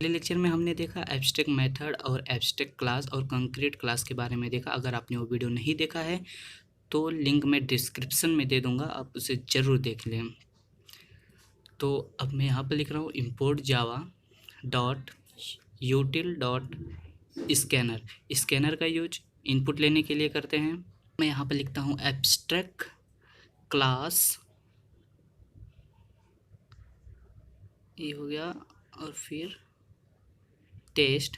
पिछले लेक्चर में हमने देखा एब्स्ट्रैक्ट मेथड और एब्स्ट्रैक्ट क्लास और कंक्रीट क्लास के बारे में देखा। अगर आपने वो वीडियो नहीं देखा है तो लिंक मैं डिस्क्रिप्शन में दे दूंगा, आप उसे ज़रूर देख लें। तो अब मैं यहाँ पर लिख रहा हूँ import java dot util dot scanner. Scanner का यूज इनपुट लेने के लिए करते हैं। मैं यहाँ पर लिखता हूँ एब्स्ट्रैक्ट क्लास, ये हो गया, और फिर टेस्ट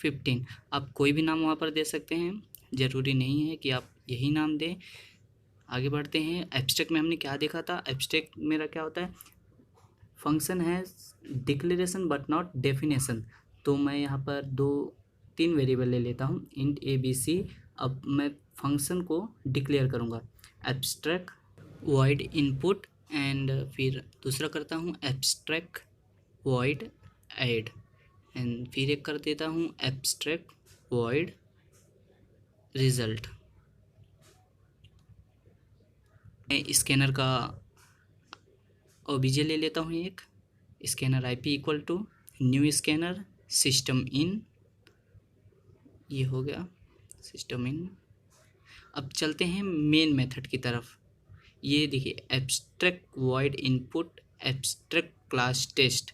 15। आप कोई भी नाम वहाँ पर दे सकते हैं, ज़रूरी नहीं है कि आप यही नाम दें। आगे बढ़ते हैं। एब्स्ट्रैक्ट में हमने क्या देखा था? एब्स्ट्रैक्ट मेरा क्या होता है? फंक्शन है डिक्लेरेशन बट नॉट डेफिनेशन। तो मैं यहाँ पर 2-3 वेरिएबल ले लेता हूँ, इंट ए बी सी। अब मैं फंक्शन को डिक्लेयर करूँगा एब्स्ट्रैक्ट वॉइड इनपुट, एंड फिर दूसरा करता हूँ एब्स्ट्रैक्ट वॉइड ऐड, एंड फिर एक कर देता हूँ एब्स्ट्रैक्ट वॉइड रिजल्ट। मैं स्कैनर का ओबीजे ले लेता हूँ एक, scanner IP equal to new scanner system in, ये हो गया सिस्टम इन। अब चलते हैं मेन मेथड की तरफ। ये देखिए abstract void input abstract class test,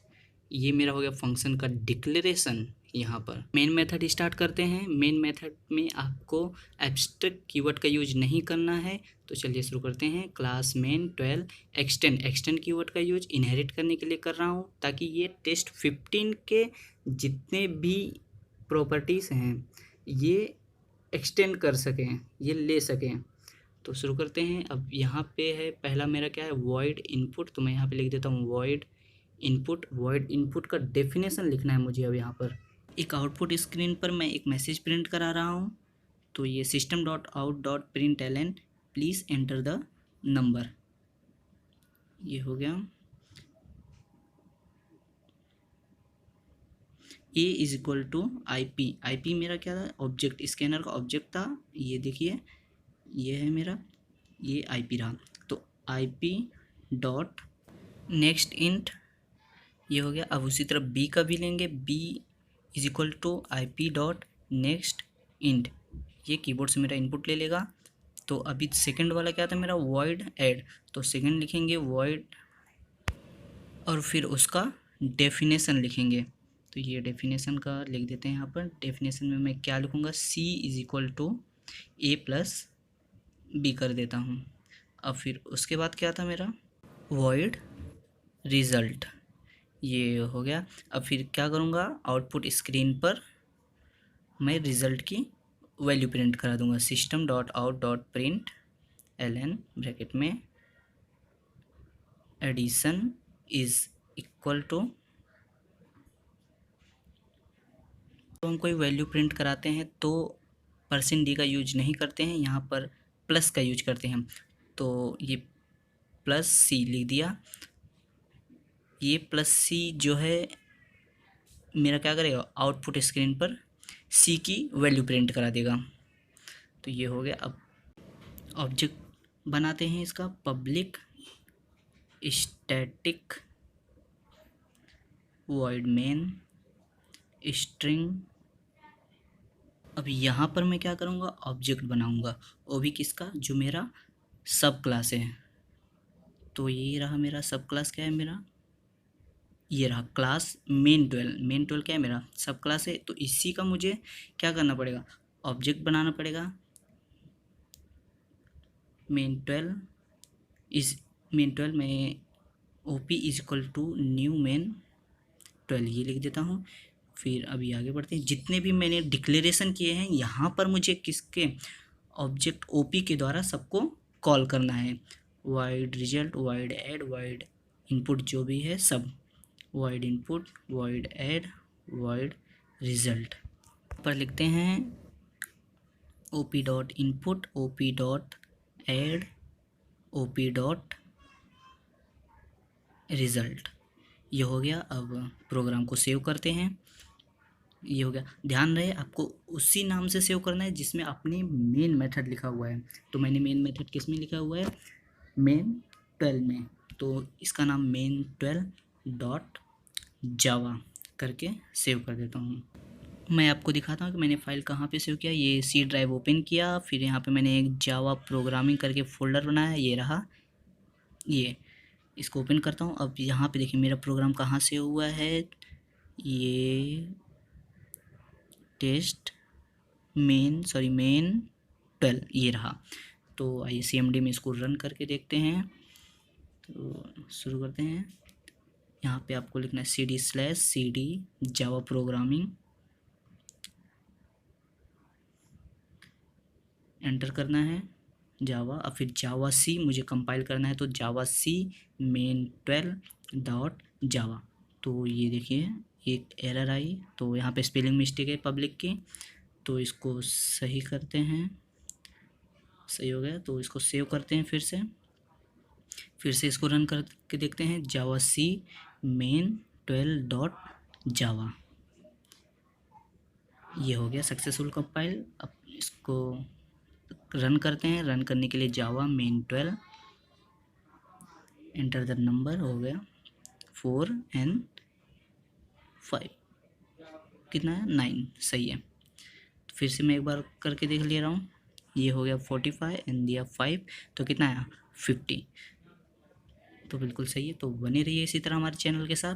ये मेरा हो गया फंक्शन का डिक्लेरेशन। यहाँ पर मेन मेथड स्टार्ट करते हैं। मेन मेथड में आपको एब्स्ट्रैक्ट कीवर्ड का यूज नहीं करना है, तो चलिए शुरू करते हैं। क्लास मेन 12 एक्सटेंड कीवर्ड का यूज इनहेरिट करने के लिए कर रहा हूँ, ताकि ये टेस्ट 15 के जितने भी प्रॉपर्टीज़ हैं ये एक्सटेंड कर सकें, ये ले सकें। तो शुरू करते हैं। अब यहाँ पे है पहला मेरा क्या है, वॉइड इनपुट। तो मैं यहाँ पे लिख देता हूँ वॉइड इनपुट। वॉइड इनपुट का डेफिनेशन लिखना है मुझे। अब यहाँ पर एक आउटपुट स्क्रीन पर मैं एक मैसेज प्रिंट करा रहा हूँ। तो ये system dot out dot print Elon please enter the number, ये हो गया। A is equal to I P. I P मेरा क्या था? ऑब्जेक्ट, स्कैनर का ऑब्जेक्ट था। ये देखिए ये है मेरा, ये आई पी रहा। तो आई पी डॉट नेक्स्ट इंट, ये हो गया। अब उसी तरह बी का भी लेंगे, B is equal to I P dot next int. ये कीबोर्ड से मेरा इनपुट ले लेगा। तो अभी सेकंड वाला क्या था मेरा, वॉइड ऐड। तो सेकंड लिखेंगे वॉइड और फिर उसका डेफिनेशन लिखेंगे। तो ये डेफिनेशन का लिख देते हैं यहाँ पर। डेफिनेशन में मैं क्या लिखूँगा, C is equal to A plus B कर देता हूँ। अब फिर उसके बाद क्या था मेरा, वॉइड रिज़ल्ट, ये हो गया। अब फिर क्या करूँगा, आउटपुट स्क्रीन पर मैं रिज़ल्ट की वैल्यू प्रिंट करा दूँगा। System dot out dot print L N bracket में एडिशन इज़ इक्वल टू, तो हम कोई वैल्यू प्रिंट कराते हैं तो %d का यूज नहीं करते हैं, यहाँ पर प्लस का यूज करते हैं। तो ये प्लस सी लिख दिया। ये प्लस सी जो है मेरा क्या करेगा, आउटपुट स्क्रीन पर सी की वैल्यू प्रिंट करा देगा। तो ये हो गया। अब ऑब्जेक्ट बनाते हैं इसका, public static void main string. अब यहाँ पर मैं क्या करूँगा, ऑब्जेक्ट बनाऊँगा, वो भी किसका, जो मेरा सब क्लास है। तो ये रहा मेरा सब क्लास, क्या है मेरा, ये रहा क्लास मेन 12। मेन 12 क्या है मेरा, सब क्लास है। तो इसी का मुझे क्या करना पड़ेगा, ऑब्जेक्ट बनाना पड़ेगा। मेन 12 में O P is equal to new main 12, ये लिख देता हूँ। फिर अभी आगे बढ़ते हैं। जितने भी मैंने डिक्लेरेशन किए हैं यहाँ पर मुझे किसके, ऑब्जेक्ट ओ पी के द्वारा सबको कॉल करना है। Void result, void add, void input, जो भी है सब, void input, void add, void result पर लिखते हैं O P dot input, O P dot add, O P dot result, ये हो गया। अब प्रोग्राम को सेव करते हैं। ये हो गया। ध्यान रहे आपको उसी नाम से सेव करना है जिसमें आपने मेन मेथड लिखा हुआ है। तो मैंने मेन मेथड किस में लिखा हुआ है, मेन 12 में। तो इसका नाम मेन 12 डॉट जावा करके सेव कर देता हूँ। मैं आपको दिखाता हूँ कि मैंने फ़ाइल कहाँ पे सेव किया। ये सी ड्राइव ओपन किया, फिर यहाँ पे मैंने एक जावा प्रोग्रामिंग करके फ़ोल्डर बनाया, ये रहा। ये इसको ओपन करता हूँ। अब यहाँ पे देखिए मेरा प्रोग्राम कहाँ सेव हुआ है, ये टेस्ट मेन 12 ये रहा। तो आइए CMD में इसको रन करके देखते हैं। तो शुरू करते हैं। यहाँ पे आपको लिखना है cd/cd जावा प्रोग्रामिंग, एंटर करना है जावा, और फिर जावा सी मुझे कंपाइल करना है, तो जावा सी main12.java। तो ये देखिए एक एरर आई, तो यहाँ पे स्पेलिंग मिस्टेक है पब्लिक की, तो इसको सही करते हैं। सही हो गया, तो इसको सेव करते हैं फिर से इसको रन करके देखते हैं। जावा सी main12.java, ये हो गया सक्सेसफुल कंपाइल। अब इसको रन करते हैं। रन करने के लिए जावा main12, एंटर द नंबर, हो गया 4 and 5, कितना है 9, सही है। तो फिर से मैं एक बार करके देख ले रहा हूँ। ये हो गया 45 एंड दिया 5, तो कितना आया 50। तो बिल्कुल सही है। तो बने रहिए इसी तरह हमारे चैनल के साथ।